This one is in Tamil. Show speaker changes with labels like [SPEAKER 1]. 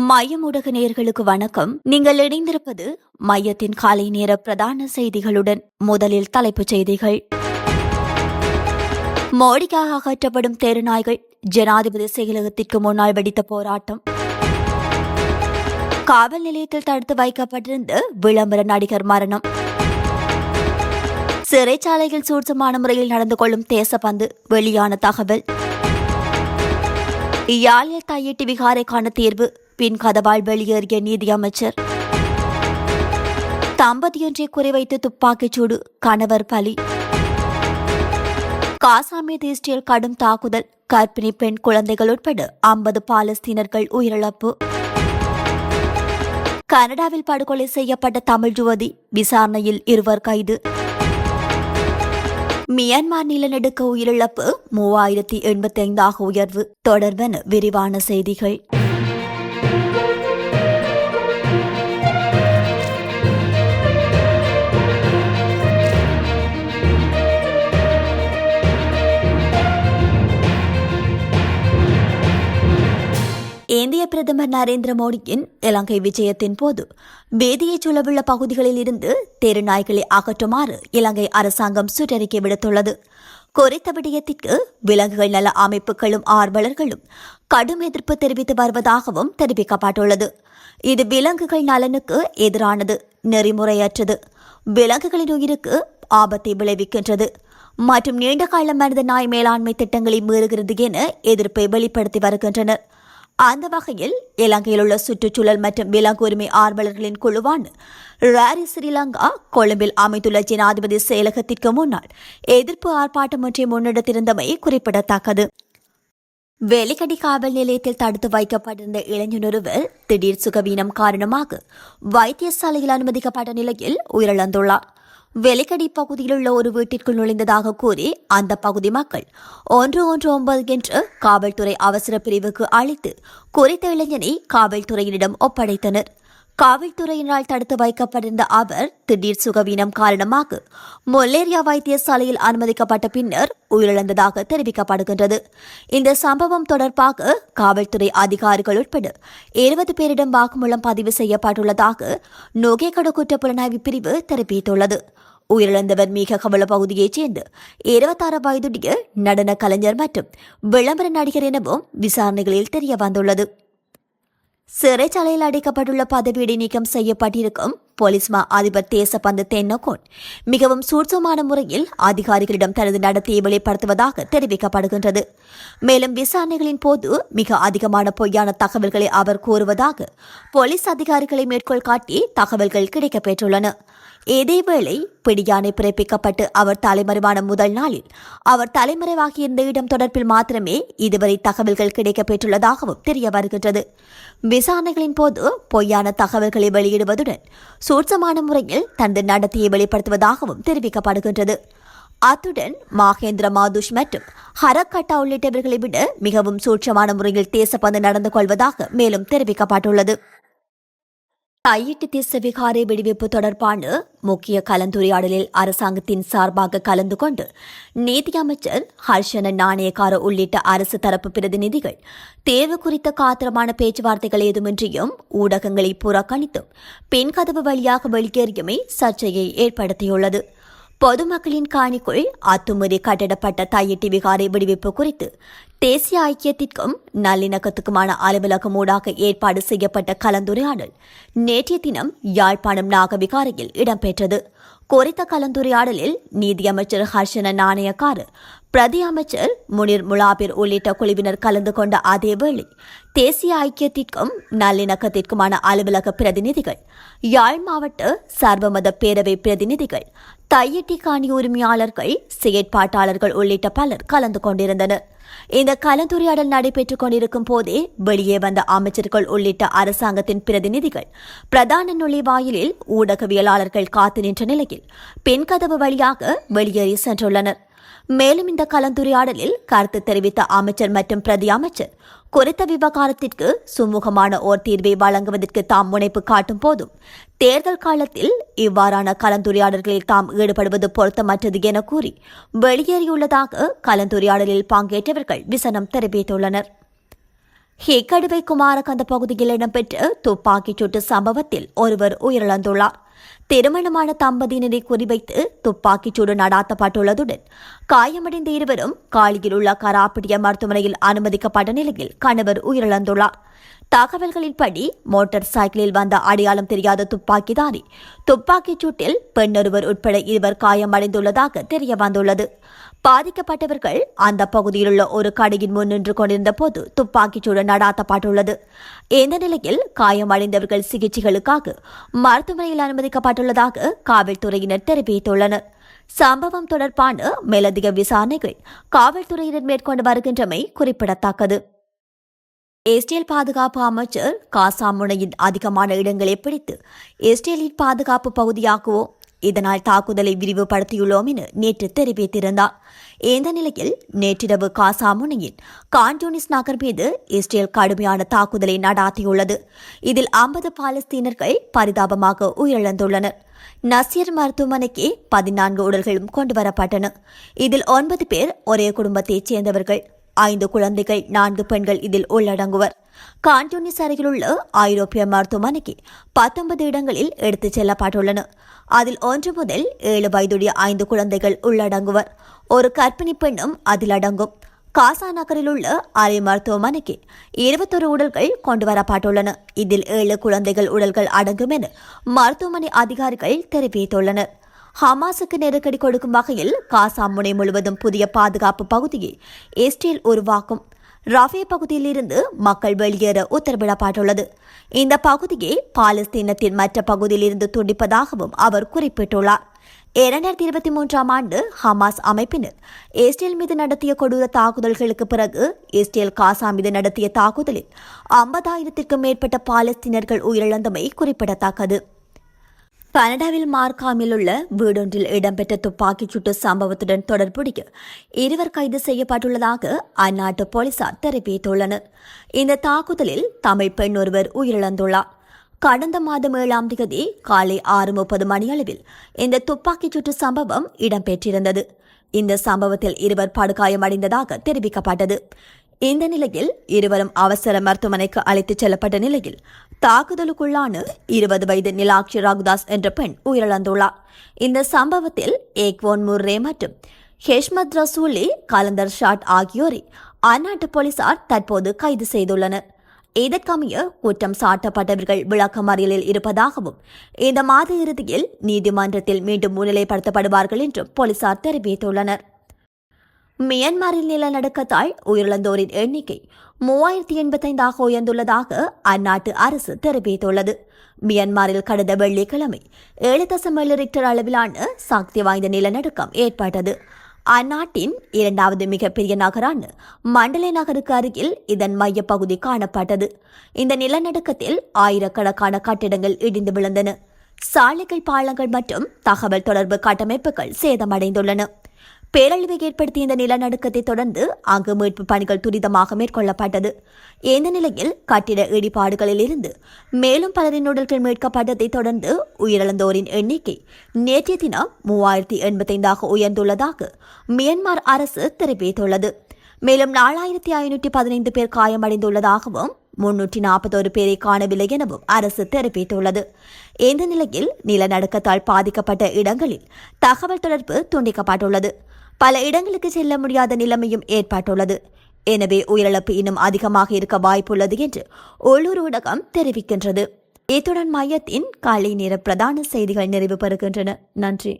[SPEAKER 1] மையம் ஊடக நேயர்களுக்கு வணக்கம். நீங்கள் இணைந்திருப்பது மையத்தின் காலை நேர பிரதான செய்திகளுடன். முதலில் தலைப்புச் செய்திகள். மோடிக்காக அகற்றப்படும் தெருநாய்கள், ஜனாதிபதி செயலகத்திற்கு முன்னால் வெடித்த போராட்டம். காவல் நிலையத்தில் தடுத்து வைக்கப்பட்டிருந்த விளம்பர நடிகர் மரணம். சிறைச்சாலையில் சூட்சமான முறையில் நடந்து கொள்ளும் தேசப்பந்து, வெளியான தகவல். யாழில் தையிட்டு விகாரைக்கான தீர்வு, பின் கதவால் வெளியேறிய நீதியமைச்சர். தம்பதியொன்றை குறிவைத்து துப்பாக்கிச்சூடு, கணவர் பலி. காசா மீது இஸ்ரேல் கடும் தாக்குதல், கர்ப்பிணி பெண் குழந்தைகள் உட்பட 50 பாலஸ்தீனர்கள் உயிரிழப்பு. கனடாவில் படுகொலை செய்யப்பட்ட தமிழ் யுவதி, விசாரணையில் 2 கைது. மியான்மர் நிலநடுக்க உயிரிழப்பு 3085 உயர்வு. தொடர்பென விரிவான செய்திகள். இந்திய பிரதமர் நரேந்திர மோடியின் இலங்கை விஜயத்தின் போது வேதியைச் சுழவுள்ள பகுதிகளில் இருந்து தெருநாய்களை அகற்றுமாறு இலங்கை அரசாங்கம் சுற்றறிக்கை விடுத்துள்ளது. குறித்த விடயத்திற்கு விலங்குகள் நல அமைப்புகளும் ஆர்வலர்களும் கடும் எதிர்ப்பு தெரிவித்து வருவதாகவும் தெரிவிக்கப்பட்டுள்ளது. இது விலங்குகள் நலனுக்கு எதிரானது, நெறிமுறையற்றது, விலங்குகளின் உயிருக்கு ஆபத்தை விளைவிக்கின்றது மற்றும் நீண்டகால மனித நாய் மேலாண்மை திட்டங்களை மீறுகிறது என எதிர்ப்பை வெளிப்படுத்தி வருகின்றனர். அந்த வகையில் இலங்கையில் உள்ள சுற்றுச்சூழல் மற்றும் விலங்கு உரிமை ஆர்வலர்களின் குழுவான ராரி ஸ்ரீலங்கா கொழும்பில் அமைந்துள்ள ஜனாதிபதி செயலகத்திற்கு முன்னால் எதிர்ப்பு ஆர்ப்பாட்டம் ஒன்றை முன்னெடுத்திருந்தமை குறிப்பிடத்தக்கது. வெலிக்கடி காவல் நிலையத்தில் தடுத்து வைக்கப்பட்டிருந்த இளைஞனொருவர் திடீர் சுகவீனம் காரணமாக வைத்தியசாலையில் அனுமதிக்கப்பட்ட நிலையில் உயிரிழந்துள்ளார். வெலிக்கடி பகுதியில் உள்ள ஒரு வீட்டிற்குள் நுழைந்ததாக கூறி அந்த பகுதி மக்கள் 119 என்ற காவல்துறை அவசர பிரிவுக்கு அழைத்து குறித்த இளைஞனை காவல்துறையினரிடம் ஒப்படைத்தனர். காவல்துறையினரால் தடுத்து வைக்கப்பட்டிருந்த அவர் திடீர் சுகவீனம் காரணமாக மொல்லேரியா வைத்தியசாலையில் அனுமதிக்கப்பட்ட பின்னர் உயிரிழந்ததாக தெரிவிக்கப்படுகின்றது. இந்த சம்பவம் தொடர்பாக காவல்துறை அதிகாரிகள் உட்பட 20 பேரிடம் வாக்குமூலம் பதிவு செய்யப்பட்டுள்ளதாக நோகேகட குற்றப்புலனாய்வு பிரிவு தெரிவித்துள்ளது. உயிரிழந்தவர் மீககவள பகுதியைச் சேர்ந்த 26 வயதுடைய நடன கலைஞர் மற்றும் விளம்பர நடிகர் எனவும் விசாரணைகளில் தெரிய வந்துள்ளது. சிறைச்சாலையில் அடைக்கப்பட்டுள்ள பதவியிடை நீக்கம் செய்யப்பட்டிருக்கும் போலீஸ் மா அதிபர் தேசப்பந்து தென்னகோன் மிகவும் சூட்சமான முறையில் அதிகாரிகளிடம் தனது நடத்தையை வெளிப்படுத்துவதாக தெரிவிக்கப்படுகின்றது. மேலும் விசாரணைகளின் போது மிக அதிகமான பொய்யான தகவல்களை அவர் கூறுவதாக போலீஸ் அதிகாரிகளை மேற்கோள் காட்டி தகவல்கள் கிடைக்கப்பெற்றுள்ளன. இதேவேளை பிடியாணை பிறப்பிக்கப்பட்டு அவர் தலைமறைவான முதல் நாளில் அவர் தலைமறைவாகியிருந்த இடம் தொடர்பில் மாத்திரமே இதுவரை தகவல்கள் கிடைக்கப்பெற்றுள்ளதாகவும் தெரிய வருகின்றது. விசாரணைகளின் போது பொய்யான தகவல்களை வெளியிடுவதுடன் சூட்சமான முறையில் தனது நடத்தையை வெளிப்படுத்துவதாகவும் தெரிவிக்கப்படுகின்றது. அத்துடன் மகேந்திர மாதுஷ் மற்றும் ஹரக்கட்டா உள்ளிட்டவர்களை விட மிகவும் சூட்சமான முறையில் தேசப்பந்து நடந்து கொள்வதாக மேலும் தெரிவிக்கப்பட்டுள்ளது. தையிட்டு தேச விகாரை வெடிவிப்பு தொடர்பான முக்கிய கலந்துரையாடலில் அரசாங்கத்தின் சார்பாக கலந்து கொண்டு நீதியமைச்சர் ஹர்ஷன நாணயக்கார உள்ளிட்ட அரசு தரப்பு பிரதிநிதிகள் தேர்வு குறித்த காத்திரமான பேச்சுவார்த்தைகள் ஏதுமின்றியும் ஊடகங்களை புறக்கணித்தும் பெண் கதவு வழியாக வெளியேறியமை சர்ச்சையை ஏற்படுத்தியுள்ளது. பொதுமக்களின் காணிக்குள் அத்துமீறி கட்டிடப்பட்ட தையிட்டி விகாரை விடுவிப்பு குறித்து தேசிய ஐக்கியத்திற்கும் நல்லிணக்கத்துக்குமான அலுவலகம் ஊடாக ஏற்பாடு செய்யப்பட்ட கலந்துரையாடல் நேற்றைய தினம் யாழ்ப்பாணம் நாகவிகாரையில் இடம்பெற்றது. குறித்த கலந்துரையாடலில் நீதியமைச்சர் ஹர்ஷன நாணயக்கார, பிரதி அமைச்சர் முனிர் முலாபிர் உள்ளிட்ட குழுவினர் கலந்து கொண்ட அதேவேளை தேசிய ஐக்கியத்திற்கும் நல்லிணக்கத்திற்குமான அலுவலக பிரதிநிதிகள், யாழ் மாவட்ட சர்வமத பேரவை பிரதிநிதிகள், தையிட்டி காணி உரிமையாளர்கள், செயற்பாட்டாளர்கள் உள்ளிட்ட பலர் கலந்து கொண்டிருந்தனர். இந்த கலந்துரையாடல் நடைபெற்றுக் கொண்டிருக்கும் போதே வெளியே வந்த அமைச்சர்கள் உள்ளிட்ட அரசாங்கத்தின் பிரதிநிதிகள் பிரதான நுழைவாயிலில் ஊடகவியலாளர்கள் காத்து நின்ற நிலையில் பெண் கதவு வழியாக வெளியேறி சென்றுள்ளனர். மேலும் இந்த கலந்துரையாடலில் கருத்து தெரிவித்த அமைச்சர் மற்றும் பிரதி அமைச்சர் குறித்த விவகாரத்திற்கு சுமூகமான ஓர் தீர்வை வழங்குவதற்கு தாம் முனைப்பு காட்டும் போதும் தேர்தல் காலத்தில் இவ்வாறான கலந்துரையாடல்களில் தாம் ஈடுபடுவது பொருத்தமற்றது என கூறி வெளியேறியுள்ளதாக கலந்துரையாடலில் பங்கேற்றவர்கள் விசனம் தெரிவித்துள்ளனர். ஹேக்கடுவை குமாரகந்த பகுதியில் இடம்பெற்ற துப்பாக்கிச் சூட்டு சம்பவத்தில் ஒருவர் உயிரிழந்துள்ளார். திருமணமான தம்பதியினரை குறிவைத்து துப்பாக்கிச் சூடு நடாத்தப்பட்டுள்ளதுடன் காயமடைந்த இருவரும் காலியில் உள்ள கராப்பிடிய மருத்துவமனையில் அனுமதிக்கப்பட்ட நிலையில் கணவர் உயிரிழந்துள்ளார். தகவல்களின்படி மோட்டார் சைக்கிளில் வந்த அடையாளம் தெரியாத துப்பாக்கிதாரி துப்பாக்கிச் சூட்டில் பெண்ணொருவர் உட்பட இருவர் காயமடைந்துள்ளதாக தெரிய வந்துள்ளது. பாதிக்கப்பட்டவர்கள் அந்த பகுதியில் உள்ள ஒரு கடையின் முன் நின்று கொண்டிருந்த போது துப்பாக்கிச் சூடு நடாத்தப்பட்டுள்ளது. இந்த நிலையில் காயமடைந்தவர்கள் சிகிச்சைகளுக்காக மருத்துவமனையில் அனுமதிக்கப்பட்டுள்ளதாக காவல்துறையினர் தெரிவித்துள்ளனர். சம்பவம் தொடர்பான மேலதிக விசாரணைகள் காவல்துறையினர் மேற்கொண்டு வருகின்றமை குறிப்பிடத்தக்கது. இஸ்ரேல் பாதுகாப்பு அமைச்சர் காசா முனையின் அதிகமான இடங்களை பிடித்து இஸ்ரேலின் பாதுகாப்பு பகுதியாக்குவோம், இதனால் தாக்குதலை விரிவுபடுத்தியுள்ளோம் என நேற்று தெரிவித்திருந்தார். இந்த நிலையில் நேற்றிரவு காசா முனையின் கான்யூனிஸ் நகர் மீது இஸ்ரேல் கடுமையான தாக்குதலை நடாத்தியுள்ளது. இதில் 50 பாலஸ்தீனர்கள் பரிதாபமாக உயிரிழந்துள்ளனர். நசீர் மருத்துவமனைக்கு 14 உடல்களும் கொண்டுவரப்பட்டன. இதில் 9 பேர் ஒரே குடும்பத்தைச் சேர்ந்தவர்கள். 5 குழந்தைகள், 4 பெண்கள் இதில் உள்ளடங்குவர். கான்யூனிஸ் அருகிலுள்ள ஐரோப்பிய மருத்துவமனைக்கு 19 இடங்களில் எடுத்துச் செல்லப்பட்டுள்ளன. அதில் 1 முதல் 7 வயதுடைய 5 குழந்தைகள் உள்ளடங்குவர். ஒரு கர்ப்பிணி பெண்ணும் அதில் அடங்கும். காசா நகரில் உள்ள அரை மருத்துவமனைக்கு 21 உடல்கள் கொண்டுவரப்பட்டுள்ளன. இதில் 7 குழந்தைகள் உடல்கள் அடங்கும் என மருத்துவமனை அதிகாரிகள் தெரிவித்துள்ளனர். ஹமாஸுக்கு நெருக்கடி கொடுக்கும் வகையில் காசா முனை முழுவதும் புதிய பாதுகாப்பு பகுதியை இஸ்ரேல் உருவாக்கும். ரஃபே பகுதியில் இருந்து மக்கள் வெளியேற உத்தரவிடப்பட்டுள்ளது. இந்த பகுதியை பாலஸ்தீனத்தின் மற்ற பகுதியில் இருந்து துண்டிப்பதாகவும் அவர் குறிப்பிட்டுள்ளார். 2023ஆம் ஆண்டு ஹமாஸ் அமைப்பினர் இஸ்ரேல் மீது நடத்திய கொடூர தாக்குதல்களுக்கு பிறகு இஸ்ரேல் காசா மீது நடத்திய தாக்குதலில் 50,000க்கும் மேற்பட்ட பாலஸ்தீனர்கள் உயிரிழந்தமை குறிப்பிடத்தக்கது. கனடாவில் மார்க்காமில் உள்ள வீடொன்றில் இடம்பெற்ற துப்பாக்கிச் சூட்டு சம்பவத்துடன் தொடர்புடைய 2 கைது செய்யப்பட்டுள்ளதாக அந்நாட்டு போலீசார் தெரிவித்துள்ளனர். இந்த தாக்குதலில் தமிழ் பெண் ஒருவர் உயிரிழந்துள்ளார். கடந்த மாதம் 7ஆம் தேதி காலை 6:30 மணியளவில் இந்த துப்பாக்கிச் சூட்டு சம்பவம் இடம்பெற்றிருந்தது. இந்த சம்பவத்தில் 2 படுகாயமடைந்ததாக தெரிவிக்கப்பட்டது. இந்த நிலையில் இருவரும் அவசர மருத்துவமனைக்கு அழைத்துச் செல்லப்பட்ட நிலையில் தாக்குதலுக்குள்ளான 20 வயது நிலாக்ஷி ரகுதாஸ் என்ற பெண் உயிரிழந்துள்ளார். இந்த சம்பவத்தில் ஏக்வோன் முர்ரே மற்றும் ஹெஷ்மத் ரசூலி கலந்தர் ஷாட் ஆகியோரை அந்நாட்டு போலீசார் தற்போது கைது செய்துள்ளனர். இதற்கமைய குற்றம் சாட்டப்பட்டவர்கள் விளக்கமறியலில் இருப்பதாகவும் இந்த மாத இறுதியில் நீதிமன்றத்தில் மீண்டும் முன்னிலைப்படுத்தப்படுவார்கள் என்றும் போலீசார் தெரிவித்துள்ளனர். மியான்மரில் நிலநடுக்கத்தால் உயிரிழந்தோரின் எண்ணிக்கை 3085 உயர்ந்துள்ளதாக அந்நாட்டு அரசு தெரிவித்துள்ளது. மியான்மரில் கடந்த வெள்ளிக்கிழமை 7.7 ரிக்டர் அளவிலான சக்தி வாய்ந்த நிலநடுக்கம் ஏற்பட்டது. அந்நாட்டின் 2வது மிகப்பெரிய நகரான மண்டலே நகருக்கு அருகில் இதன் மையப்பகுதி காணப்பட்டது. இந்த நிலநடுக்கத்தில் ஆயிரக்கணக்கான கட்டிடங்கள் இடிந்து விழுந்தன. சாலைகள், பாலங்கள் மற்றும் தகவல் தொடர்பு கட்டமைப்புகள் சேதமடைந்துள்ளன. பேரழிவை ஏற்படுத்திய இந்த நிலநடுக்கத்தை தொடர்ந்து அங்கு மீட்பு பணிகள் துரிதமாக மேற்கொள்ளப்பட்டது. இந்த நிலையில் கட்டிட இடிபாடுகளில் இருந்து மேலும் பலரின் உடல்கள் மீட்கப்பட்டதை தொடர்ந்து உயிரிழந்தோரின் எண்ணிக்கை நேற்றைய தினம் 3085 உயர்ந்துள்ளதாக மியான்மர் அரசு தெரிவித்துள்ளது. மேலும் 4515 பேர் காயமடைந்துள்ளதாகவும் 341 பேரை காணவில்லை எனவும் அரசு தெரிவித்துள்ளது. இந்த நிலையில் நிலநடுக்கத்தால் பாதிக்கப்பட்ட இடங்களில் தகவல் தொடர்பு துண்டிக்கப்பட்டுள்ளது. பல இடங்களுக்கு செல்ல முடியாத நிலைமையும் ஏற்பட்டுள்ளது. எனவே உயிரிழப்பு இன்னும் அதிகமாக இருக்க வாய்ப்புள்ளது என்று உள்ளூர் ஊடகம் தெரிவிக்கின்றது. இத்துடன் மையத்தின் காலை நேர பிரதான செய்திகள் நிறைவு பெறுகின்றன. நன்றி.